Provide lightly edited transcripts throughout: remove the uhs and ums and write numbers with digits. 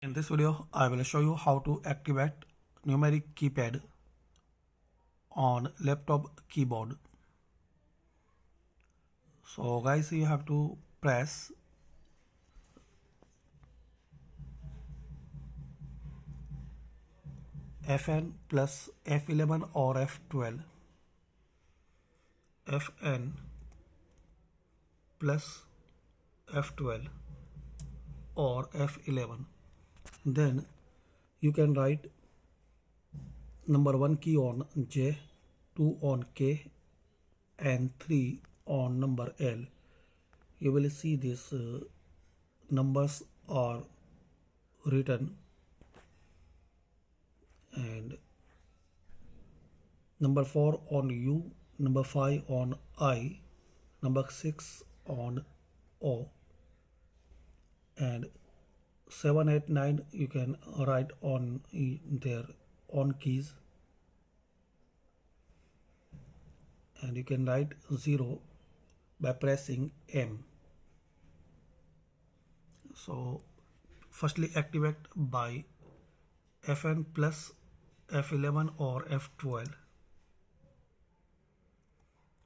In this video, I will show you how to activate numeric keypad on laptop keyboard. So guys, you have to press Fn plus F11 or F12. Fn plus F12 or F11. Then you can write number 1 key on J, 2 on K and 3 on number L. You will see these numbers are written, and number 4 on U, number 5 on I, number 6 on O, and 7, 8, 9 you can write on their own keys, and you can write 0 by pressing M. So firstly activate by Fn plus F11 or F12.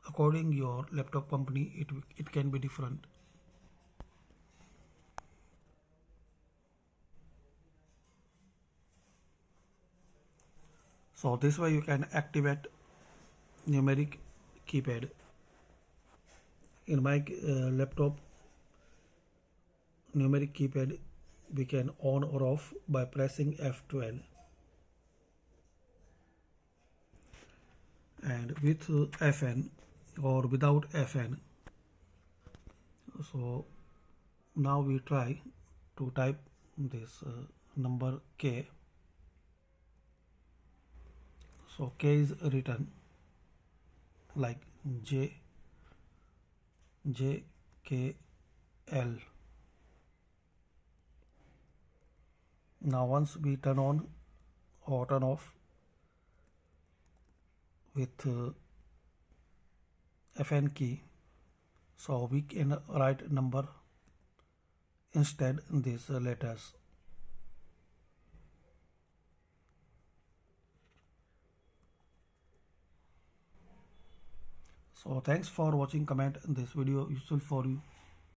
According your laptop company, it can be different. So this way you can activate numeric keypad. In my laptop, numeric keypad we can on or off by pressing F12, and with Fn or without Fn. So now we try to type this number K. So K is written like J, K, L. Now once we turn on or turn off with Fn key, so we can write number instead these letters. So thanks for watching. Comment this video useful for you.